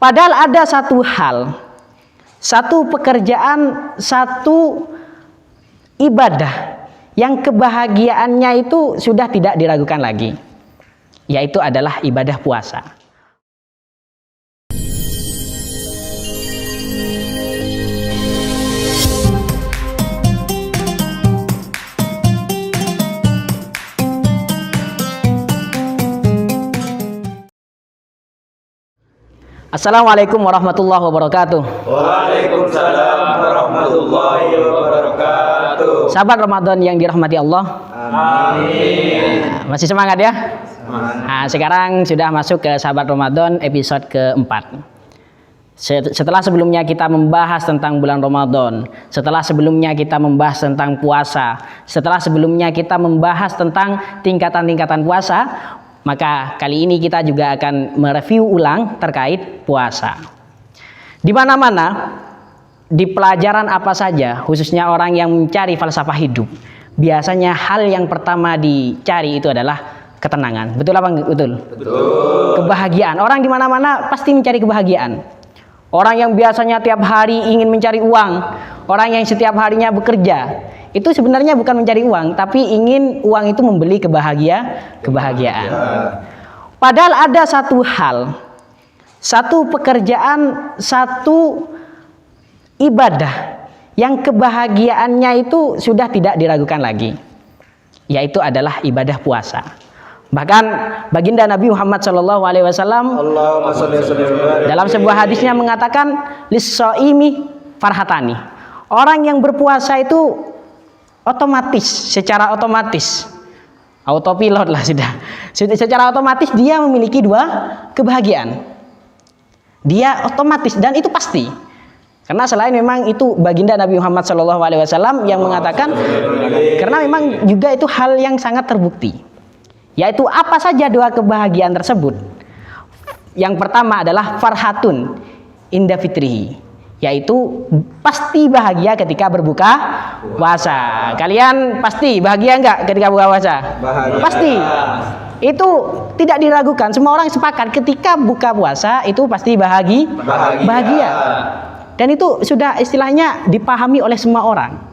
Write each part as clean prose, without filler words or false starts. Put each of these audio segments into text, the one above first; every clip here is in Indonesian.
Padahal ada satu hal, satu pekerjaan, satu ibadah yang kebahagiaannya itu sudah tidak diragukan lagi, yaitu adalah ibadah puasa. Assalamualaikum warahmatullahi wabarakatuh. Waalaikumsalam warahmatullahi wabarakatuh. Sahabat Ramadan yang dirahmati Allah. Amin. Masih semangat ya? Semangat. Nah, sekarang sudah masuk ke Sahabat Ramadan episode keempat. Setelah sebelumnya kita membahas tentang bulan Ramadan, setelah sebelumnya kita membahas tentang puasa, setelah sebelumnya kita membahas tentang tingkatan-tingkatan puasa, maka kali ini kita juga akan mereview ulang terkait puasa. Di mana-mana, di pelajaran apa saja, khususnya orang yang mencari falsafah hidup, biasanya hal yang pertama dicari itu adalah ketenangan. Betul apa enggak? Betul. Kebahagiaan. Orang di mana-mana pasti mencari kebahagiaan. Orang yang biasanya tiap hari ingin mencari uang, orang yang setiap harinya bekerja, itu sebenarnya bukan mencari uang, tapi ingin uang itu membeli kebahagiaan. Padahal ada satu hal, satu pekerjaan, satu ibadah yang kebahagiaannya itu sudah tidak diragukan lagi, yaitu adalah ibadah puasa. Bahkan baginda Nabi Muhammad SAW dalam sebuah hadisnya mengatakan, lis-shaimi farhatani. Orang yang berpuasa itu otomatis, secara otomatis, autopilot lah sudah. Secara otomatis dia memiliki dua kebahagiaan. Dia otomatis dan itu pasti. Karena selain memang itu baginda Nabi Muhammad SAW yang mengatakan, karena memang juga itu hal yang sangat terbukti. Yaitu apa saja dua kebahagiaan tersebut. Yang pertama adalah farhatun inda fitrihi, yaitu pasti bahagia ketika berbuka puasa. Kalian pasti bahagia enggak ketika buka puasa? Bahagia. Pasti. Itu tidak diragukan. Semua orang sepakat ketika buka puasa itu pasti bahagia. Dan itu sudah istilahnya dipahami oleh semua orang.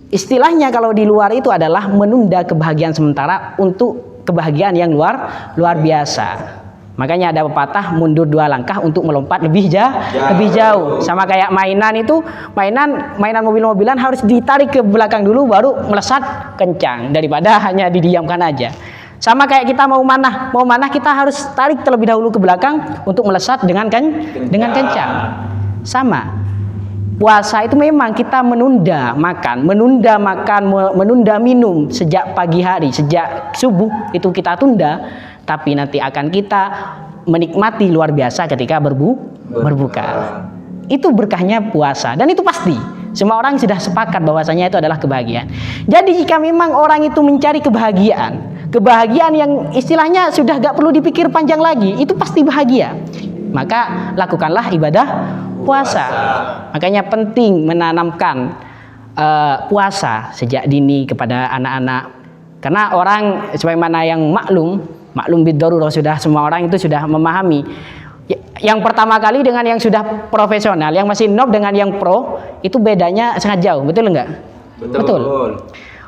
Istilahnya kalau di luar itu adalah menunda kebahagiaan sementara untuk kebahagiaan yang luar biasa. Makanya ada pepatah mundur 2 langkah untuk melompat lebih jauh. Sama kayak mainan itu, mainan mobil-mobilan harus ditarik ke belakang dulu baru melesat kencang daripada hanya didiamkan aja. Sama kayak kita mau manah kita harus tarik terlebih dahulu ke belakang untuk melesat dengan kencang. Sama. Puasa itu memang kita menunda makan, menunda minum sejak pagi hari, sejak subuh itu kita tunda, tapi nanti akan kita menikmati luar biasa ketika berbuka. Itu berkahnya puasa dan itu pasti. Semua orang sudah sepakat bahwasanya itu adalah kebahagiaan. Jadi jika memang orang itu mencari kebahagiaan yang istilahnya sudah gak perlu dipikir panjang lagi, itu pasti bahagia. Maka lakukanlah ibadah puasa. Makanya penting menanamkan puasa sejak dini kepada anak-anak. Karena orang sebagaimana yang maklum bid-darurah, sudah semua orang itu sudah memahami. Yang pertama kali dengan yang sudah profesional, yang masih noob dengan yang pro, itu bedanya sangat jauh, betul enggak? Betul.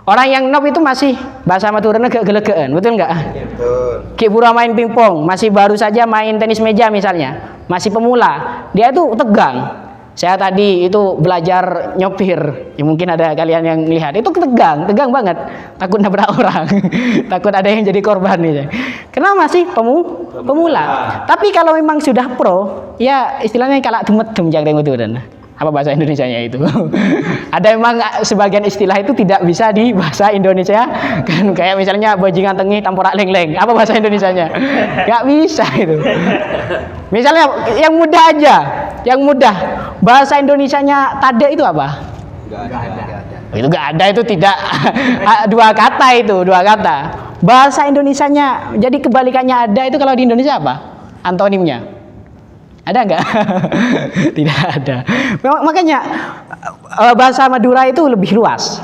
Orang yang noob itu masih bahasa Madurana gelegean, betul enggak? Betul. Ki Pura main pingpong, masih baru saja main tenis meja misalnya, masih pemula, dia itu tegang. Saya tadi itu belajar nyopir, ya mungkin ada kalian yang lihat, itu tegang banget, takut nabrak orang, takut ada yang jadi korban gitu. Karena masih pemula. Tapi kalau memang sudah pro, ya istilahnya kalak tumet-tum jang itu dan apa bahasa Indonesianya itu. Ada memang sebagian istilah itu tidak bisa di bahasa Indonesia kan, kayak misalnya bajingan tengi tamporak leng-leng, apa bahasa Indonesianya? Gak bisa itu. Misalnya yang mudah aja, yang mudah bahasa Indonesianya tade itu apa? Gak ada. Itu gak ada, itu tidak. dua kata. Bahasa Indonesianya jadi kebalikannya ada itu kalau di Indonesia apa? Antonimnya. Ada enggak? Tidak ada. Makanya bahasa Madura itu lebih luas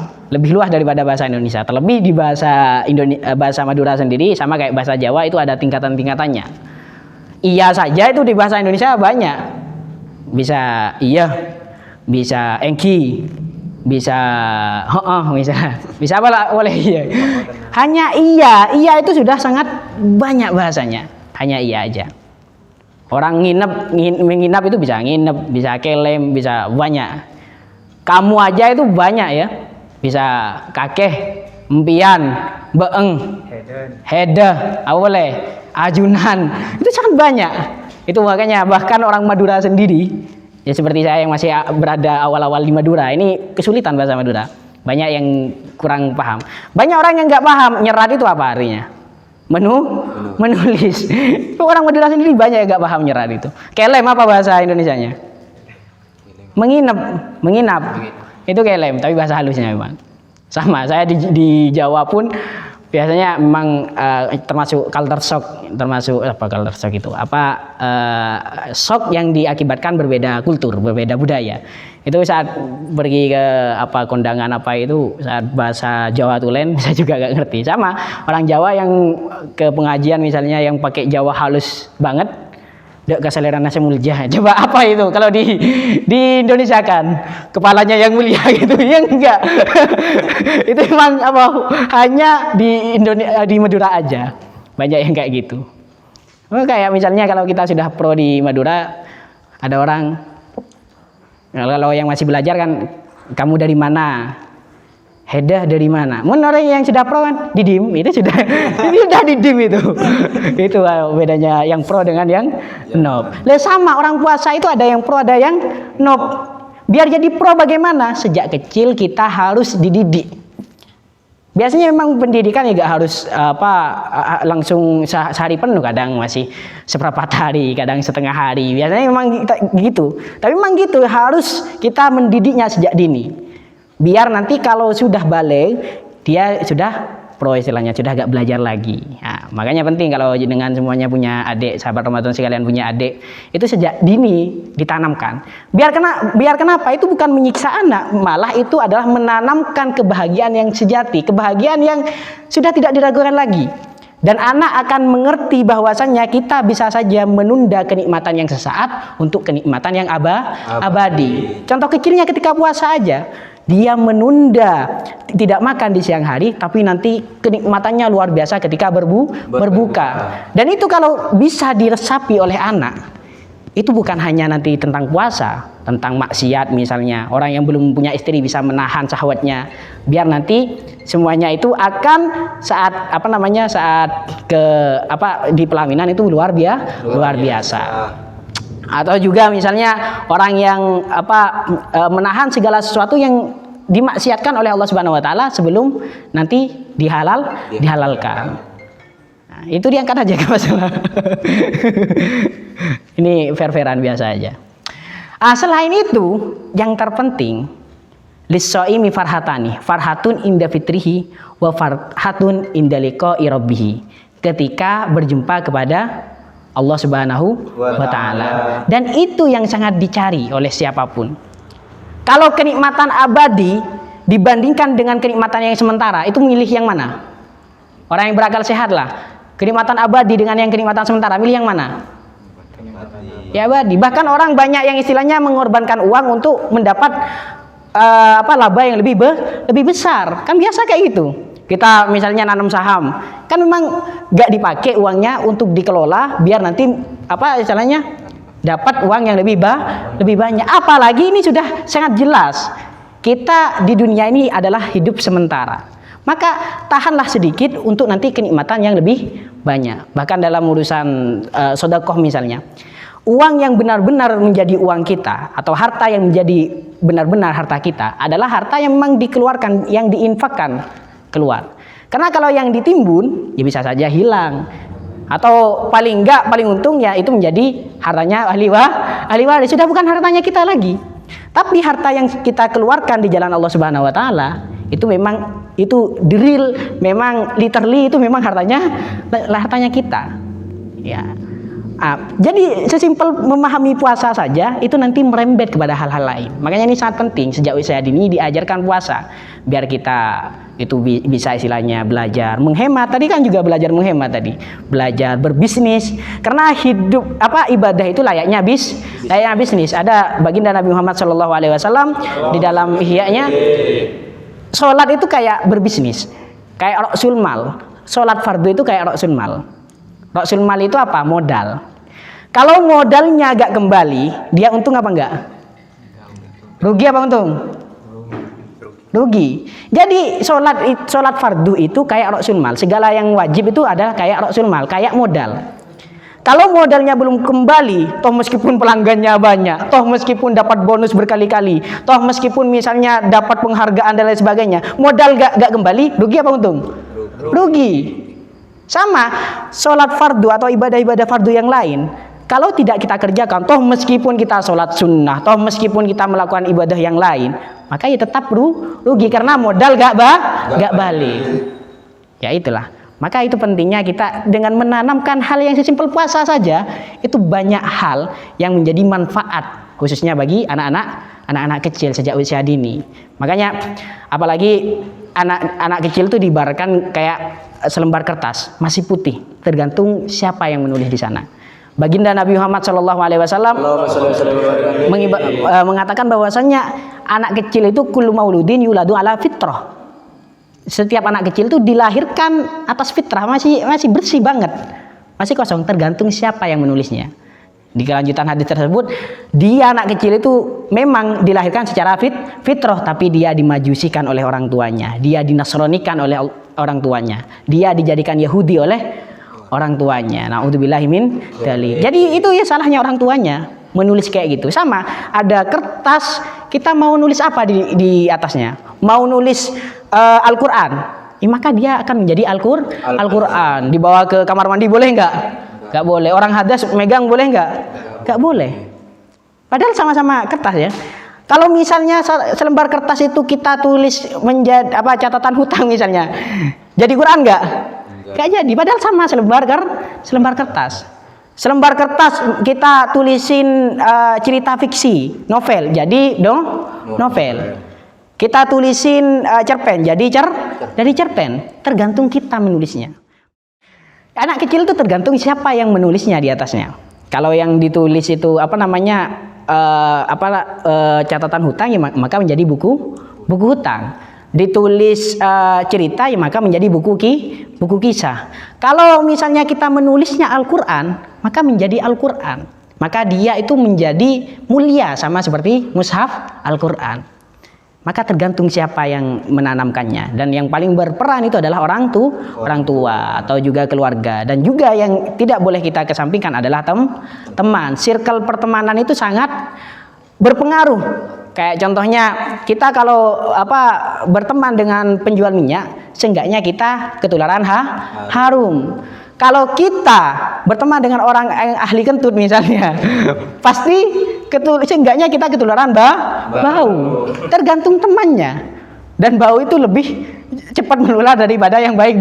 daripada bahasa Indonesia. Terlebih di bahasa Madura sendiri sama kayak bahasa Jawa itu ada tingkatan-tingkatannya. Iya saja itu di bahasa Indonesia banyak. Bisa iya, bisa engki, bisa bisa apa lah, boleh iya. Hanya iya itu sudah sangat banyak bahasanya. Hanya iya aja. Orang menginap itu bisa nginep, bisa kelem, bisa banyak. Kamu aja itu banyak ya. Bisa kakeh, empian, beeng, hede, apa boleh, ajunan. Itu sangat banyak. Itu makanya bahkan orang Madura sendiri, ya seperti saya yang masih berada awal-awal di Madura, ini kesulitan bahasa Madura. Banyak yang kurang paham. Banyak orang yang nggak paham nyerat itu apa artinya. Menulis. Orang Madura sendiri banyak yang nggak paham nyerat itu. Kelem apa bahasa Indonesianya? Menginap. Itu kelem, tapi bahasa halusnya memang. Sama, saya di Jawa pun biasanya memang termasuk culture shock, culture shock itu shock yang diakibatkan berbeda kultur, berbeda budaya. Itu saat pergi ke kondangan itu, saat bahasa Jawa tulen saya juga gak ngerti. Sama orang Jawa yang ke pengajian misalnya yang pakai Jawa halus banget, dek keseleran nasi mulia. Coba apa itu kalau di Indonesia kan kepalanya yang mulia gitu ya enggak. Itu memang hanya di Madura aja banyak yang kayak gitu. Kayak misalnya kalau kita sudah pro di Madura, ada orang kalau yang masih belajar kan, kamu dari mana? Hedah dari mana? Menurut yang sudah pro kan didim, itu sudah didim itu. Itu bedanya yang pro dengan yang nob. Sama orang puasa itu ada yang pro, ada yang nob. Biar jadi pro bagaimana? Sejak kecil kita harus dididik. Biasanya memang pendidikan juga harus langsung sehari penuh, kadang masih seperempat hari, kadang setengah hari. Biasanya memang gitu. Tapi memang gitu harus kita mendidiknya sejak dini. Biar nanti kalau sudah balik dia sudah pro istilahnya, sudah gak belajar lagi. Nah, makanya penting kalau dengan semuanya punya adik, sahabat Ramadan sekalian punya adik, itu sejak dini ditanamkan. Biar kenapa? Itu bukan menyiksa anak, malah itu adalah menanamkan kebahagiaan yang sejati, kebahagiaan yang sudah tidak diragukan lagi. Dan anak akan mengerti bahwasannya kita bisa saja menunda kenikmatan yang sesaat untuk kenikmatan yang abadi. Contoh kecilnya ketika puasa aja. Dia menunda tidak makan di siang hari, tapi nanti kenikmatannya luar biasa ketika berbuka. Dan itu kalau bisa diresapi oleh anak, itu bukan hanya nanti tentang puasa, tentang maksiat misalnya. Orang yang belum punya istri bisa menahan syahwatnya. Biar nanti semuanya itu akan saat di pelaminan itu luar biasa. Atau juga misalnya orang yang menahan segala sesuatu yang dimaksiatkan oleh Allah Subhanahu wa taala sebelum nanti dihalalkan. Nah, itu diangkat aja enggak masalah. Ini fair-fairan biasa aja. Selain itu, yang terpenting lis-shaimi farhatun inda fitrihi wa farhatun inda liqa'i rabbih. Ketika berjumpa kepada Allah Subhanahu wa taala. Dan itu yang sangat dicari oleh siapapun. Kalau kenikmatan abadi dibandingkan dengan kenikmatan yang sementara, itu milih yang mana? Orang yang berakal sehat lah. Kenikmatan abadi dengan yang kenikmatan sementara, milih yang mana? Ya abadi. Bahkan orang banyak yang istilahnya mengorbankan uang untuk mendapat laba yang lebih besar. Kan biasa kayak gitu. Kita misalnya nanam saham, kan memang gak dipakai uangnya untuk dikelola biar nanti istilahnya dapat uang yang lebih banyak. Apalagi ini sudah sangat jelas kita di dunia ini adalah hidup sementara. Maka tahanlah sedikit untuk nanti kenikmatan yang lebih banyak. Bahkan dalam urusan sedekah misalnya, uang yang benar-benar menjadi uang kita atau harta yang menjadi benar-benar harta kita adalah harta yang memang dikeluarkan, yang diinfakkan keluar. Karena kalau yang ditimbun ya bisa saja hilang, atau paling untung ya itu menjadi hartanya ahli waris, sudah bukan hartanya kita lagi. Tapi harta yang kita keluarkan di jalan Allah Subhanahu wa taala itu memang itu real, memang literally itu memang hartanya kita. Ya. Jadi sesimpel memahami puasa saja itu nanti merembet kepada hal-hal lain. Makanya ini sangat penting sejak usia dini diajarkan puasa biar kita itu bisa istilahnya belajar menghemat. Tadi kan juga belajar menghemat tadi, belajar berbisnis. Karena ibadah itu layaknya bisnis. Ada baginda Nabi Muhammad SAW di dalam Ihya-nya, sholat itu kayak berbisnis, kayak ra'sul mal. Sholat fardu itu kayak ra'sul mal. Ra'sul mal itu apa? Modal. Kalau modalnya agak kembali, dia untung apa enggak? Rugi apa untung? Rugi. Jadi sholat fardu itu kayak ra'sul mal. Segala yang wajib itu adalah kayak ra'sul mal, kayak modal. Kalau modalnya belum kembali, toh meskipun pelanggannya banyak, toh meskipun dapat bonus berkali-kali, toh meskipun misalnya dapat penghargaan dan lain sebagainya, modal gak kembali, rugi apa untung? Rugi. Sama sholat fardu atau ibadah-ibadah fardu yang lain, kalau tidak kita kerjakan, toh meskipun kita sholat sunnah, toh meskipun kita melakukan ibadah yang lain, maka ya tetap rugi karena modal gak balik. Ya itulah. Maka itu pentingnya kita dengan menanamkan hal yang sesimpel puasa saja, itu banyak hal yang menjadi manfaat khususnya bagi anak-anak kecil sejak usia dini. Makanya apalagi anak kecil itu diibaratkan kayak selembar kertas masih putih, tergantung siapa yang menulis di sana. Baginda Nabi Muhammad SAW mengatakan bahwasannya anak kecil itu kullu mauludin yuladu ala fitrah. Setiap anak kecil itu dilahirkan atas fitrah, masih bersih banget, masih kosong, tergantung siapa yang menulisnya. Di kelanjutan hadis tersebut, dia anak kecil itu memang dilahirkan secara fitrah, tapi dia dimajusikan oleh orang tuanya, dia dinasronikan oleh orang tuanya, dia dijadikan Yahudi oleh orang tuanya. Na'udzubillahi min dzalik. Jadi itu ya salahnya orang tuanya menulis kayak gitu. Sama ada kertas, kita mau nulis apa di atasnya? Mau nulis Al-Quran, maka dia akan menjadi Al-Quran. Dibawa ke kamar mandi boleh nggak? Nggak boleh. Orang hadas megang boleh nggak? Nggak boleh. Padahal sama-sama kertas ya. Kalau misalnya selembar kertas itu kita tulis menjadi catatan hutang misalnya, jadi Quran nggak? Nggak jadi. Padahal sama selembar kertas. Selembar kertas kita tulisin cerita fiksi, novel, jadi novel. Kita tulisin cerpen, jadi cerpen. Tergantung kita menulisnya. Anak kecil itu tergantung siapa yang menulisnya di atasnya. Kalau yang ditulis itu catatan hutang, ya maka menjadi buku hutang. Ditulis cerita, ya maka menjadi buku kisah. Kalau misalnya kita menulisnya Al-Quran, maka menjadi Al-Quran. Maka dia itu menjadi mulia sama seperti mushaf Al-Quran. Maka tergantung siapa yang menanamkannya, dan yang paling berperan itu adalah orang tua atau juga keluarga, dan juga yang tidak boleh kita kesampingkan adalah teman. Circle pertemanan itu sangat berpengaruh. Kayak contohnya kita kalau berteman dengan penjual minyak, seenggaknya kita ketularan harum. Kalau kita berteman dengan orang yang ahli kentut misalnya, pasti seenggaknya kita ketularan bau. Tergantung temannya. Dan bau itu lebih cepat menular daripada yang baik.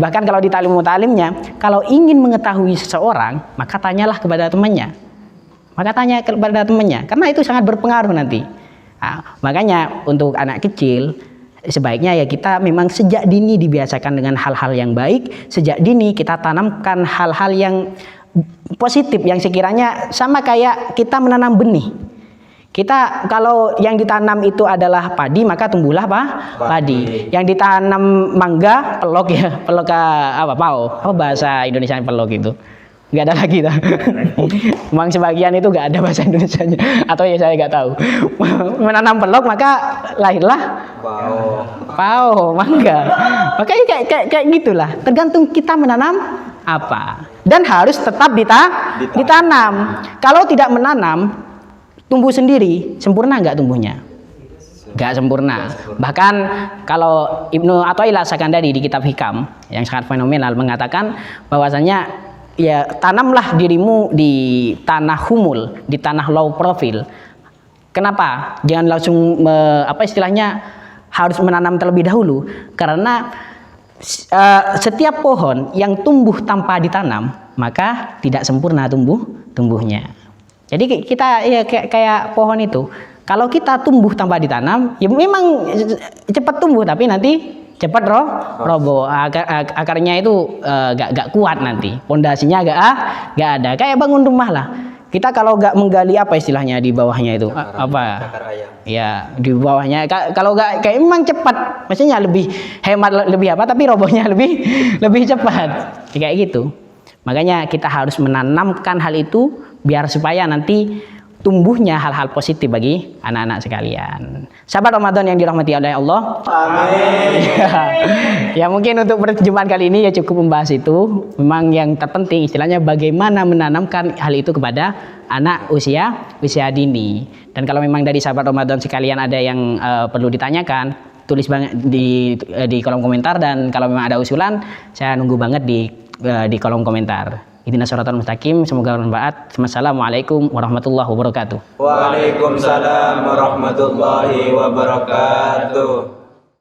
Bahkan kalau di talimnya, kalau ingin mengetahui seseorang, maka tanyalah kepada temannya. Karena itu sangat berpengaruh nanti. Makanya untuk anak kecil, sebaiknya ya kita memang sejak dini dibiasakan dengan hal-hal yang baik. Sejak dini kita tanamkan hal-hal yang positif, yang sekiranya sama kayak kita menanam benih. Kita kalau yang ditanam itu adalah padi, maka tumbuhlah padi. Yang ditanam mangga, pao. Apa bahasa Indonesia pelok itu? Nggak ada lagi dah. Memang sebagian itu nggak ada bahasa Indonesianya, atau ya saya nggak tahu. Menanam pelok maka lahirlah pao, mangga. Makanya kayak gitulah. Tergantung kita menanam apa, dan harus tetap ditanam. Kalau tidak menanam, tumbuh sendiri, sempurna nggak tumbuhnya? Nggak sempurna. Bahkan kalau Ibnu Athaillah Sakandari di kitab Hikam yang sangat fenomenal mengatakan bahwasanya ya tanamlah dirimu di tanah humul, di tanah low profile. Kenapa? Jangan langsung istilahnya harus menanam terlebih dahulu. Karena setiap pohon yang tumbuh tanpa ditanam, maka tidak sempurna tumbuhnya. Jadi kita ya kayak pohon itu, kalau kita tumbuh tanpa ditanam, ya memang cepat tumbuh tapi nanti cepat roboh. Akarnya itu gak kuat nanti, pondasinya gak ada. Kayak bangun rumah lah. Kita kalau gak menggali apa istilahnya di bawahnya itu apa? Ya di bawahnya kalau gak kayak memang cepat, maksudnya lebih hemat lebih apa, tapi robohnya lebih cepat. Kayak gitu. Makanya kita harus menanamkan hal itu biar supaya nanti tumbuhnya hal-hal positif bagi anak-anak sekalian. Sahabat Ramadan yang dirahmati oleh Allah. Amin. Ya mungkin untuk perjumpaan kali ini ya cukup membahas itu. Memang yang terpenting istilahnya bagaimana menanamkan hal itu kepada anak usia dini. Dan kalau memang dari sahabat Ramadan sekalian ada yang perlu ditanyakan, tulis banget di kolom komentar, dan kalau memang ada usulan saya nunggu banget di kolom komentar. Ihdinas shiratal mustaqim, semoga bermanfaat. Wassalamualaikum warahmatullahi wabarakatuh. Waalaikumsalam warahmatullahi wabarakatuh.